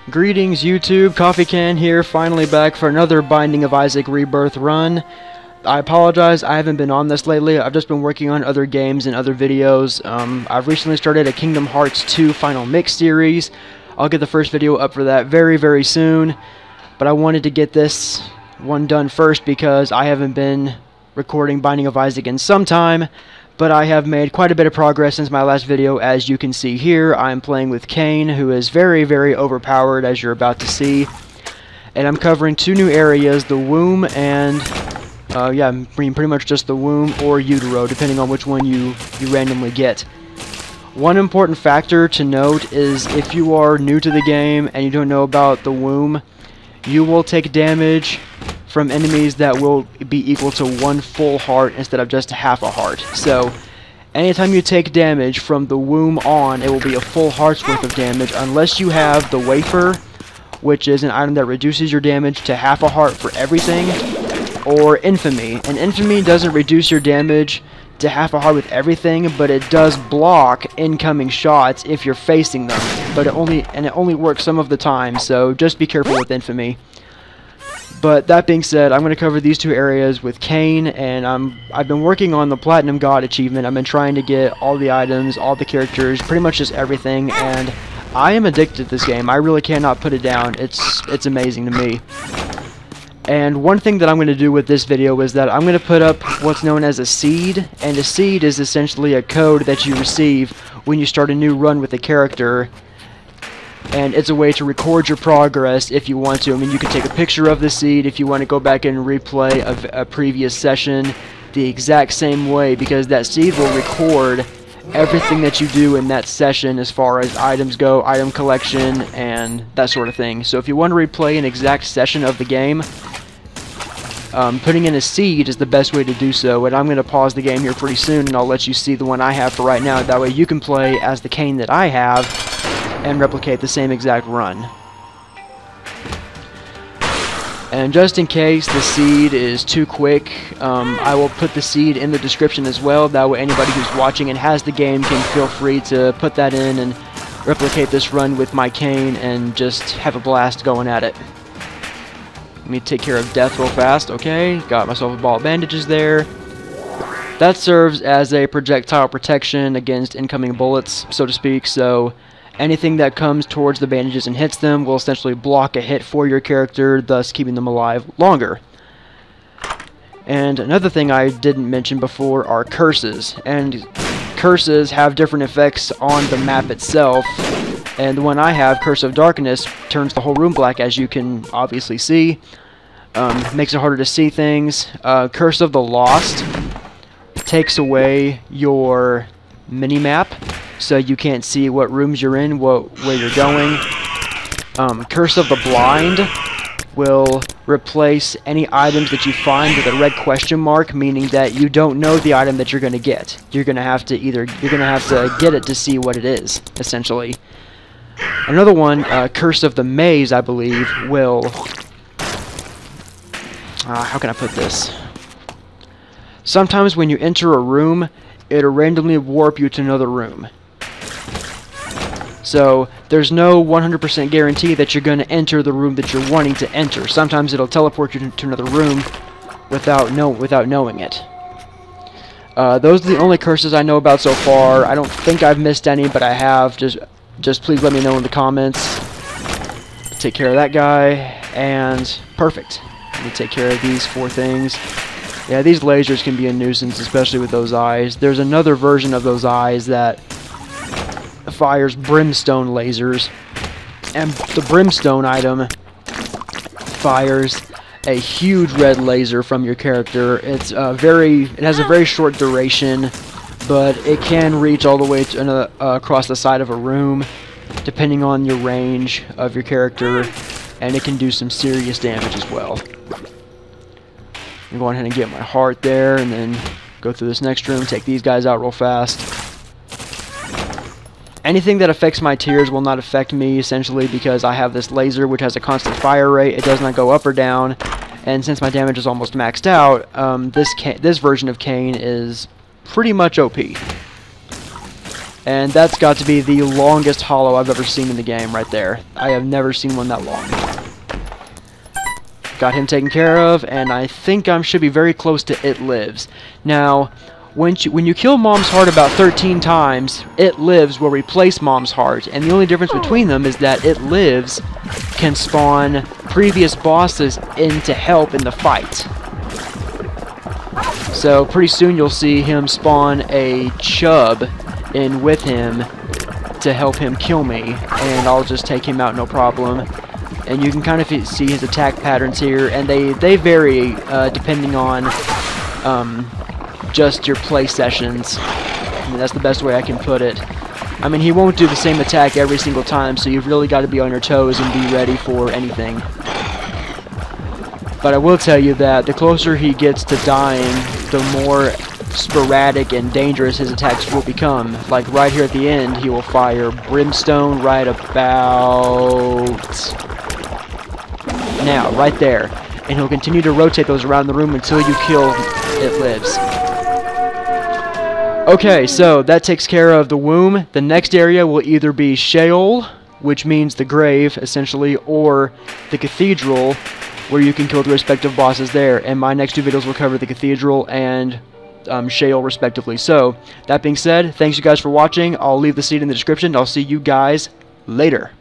Greetings YouTube, Coffee Can here, finally back for another Binding of Isaac Rebirth run. I apologize, I haven't been on this lately. I've just been working on other games and other videos. I've recently started a Kingdom Hearts 2 Final Mix series. I'll get the first video up for that very soon. But I wanted to get this one done first because I haven't been recording Binding of Isaac in some time. But I have made quite a bit of progress since my last video. As you can see here, I'm playing with Cain, who is very overpowered, as you're about to see. And I'm covering two new areas, the womb and, pretty much just the womb or utero, depending on which one you randomly get. One important factor to note is if you are new to the game and you don't know about the womb, you will take damage from enemies that will be equal to one full heart instead of just half a heart. So anytime you take damage from the womb on, it will be a full heart's worth of damage unless you have the wafer, which is an item that reduces your damage to half a heart for everything, or infamy. And infamy doesn't reduce your damage to half a heart with everything, but it does block incoming shots if you're facing them. But it only works some of the time, so just be careful with infamy. But that being said, I'm going to cover these two areas with Cain, and I've been working on the Platinum God achievement. I've been trying to get all the items, all the characters, pretty much just everything, and I am addicted to this game. I really cannot put it down. It's amazing to me. And one thing that I'm going to do with this video is that I'm going to put up what's known as a seed, and a seed is essentially a code that you receive when you start a new run with a character. And it's a way to record your progress if you want to. I mean, you can take a picture of the seed if you want to go back and replay a previous session the exact same way, because that seed will record everything that you do in that session as far as items go, item collection, and that sort of thing. So if you want to replay an exact session of the game, putting in a seed is the best way to do so. And I'm going to pause the game here pretty soon, and I'll let you see the one I have for right now. That way you can play as the Cain that I have and replicate the same exact run. And just in case the seed is too quick, I will put the seed in the description as well. That way anybody who's watching and has the game can feel free to put that in and replicate this run with my Cain and just have a blast going at it. Let me take care of death real fast. Okay, got myself a ball of bandages there. That serves as a projectile protection against incoming bullets, so to speak, so anything that comes towards the bandages and hits them will essentially block a hit for your character, thus keeping them alive longer. And another thing I didn't mention before are curses. And curses have different effects on the map itself. And the one I have, Curse of Darkness, turns the whole room black, as you can obviously see. Makes it harder to see things. Curse of the Lost takes away your mini-map, so you can't see what rooms you're in, where you're going. Curse of the Blind will replace any items that you find with a red question mark, meaning that you don't know the item that you're going to get. You're going to have to get it to see what it is, essentially. Another one, Curse of the Maze, I believe, will... how can I put this? Sometimes when you enter a room, it'll randomly warp you to another room. So there's no 100% guarantee that you're going to enter the room that you're wanting to enter. Sometimes it'll teleport you to another room without knowing it. Those are the only curses I know about so far. I don't think I've missed any, but I have. Just please let me know in the comments. Take care of that guy, and perfect. Let me take care of these four things. Yeah, these lasers can be a nuisance, especially with those eyes. There's another version of those eyes that fires brimstone lasers, and the brimstone item fires a huge red laser from your character. It has a very short duration, but it can reach all the way to across the side of a room, depending on your range of your character, and it can do some serious damage as well. I'm going ahead and get my heart there, and then go through this next room, take these guys out real fast. Anything that affects my tiers will not affect me, essentially, because I have this laser which has a constant fire rate. It does not go up or down, and since my damage is almost maxed out, this version of Cain is pretty much OP. And that's got to be the longest hollow I've ever seen in the game right there. I have never seen one that long. Got him taken care of, and I think I should be very close to It Lives. Now, when you kill Mom's Heart about 13 times, It Lives will replace Mom's Heart, and the only difference between them is that It Lives can spawn previous bosses in to help in the fight. So pretty soon you'll see him spawn a chub in with him to help him kill me, and I'll just take him out no problem. And you can kind of see his attack patterns here, and they vary depending on just your play sessions. I mean, that's the best way I can put it. I mean, he won't do the same attack every single time, so you've really got to be on your toes and be ready for anything. But I will tell you that the closer he gets to dying, the more sporadic and dangerous his attacks will become. Like right here at the end, he will fire Brimstone right about now, right there. And he'll continue to rotate those around the room until you kill It Lives. Okay, so that takes care of the womb. The next area will either be Sheol, which means the grave, essentially, or the cathedral, where you can kill the respective bosses there. And my next two videos will cover the cathedral and Sheol, respectively. So, that being said, thanks you guys for watching. I'll leave the seed in the description. I'll see you guys later.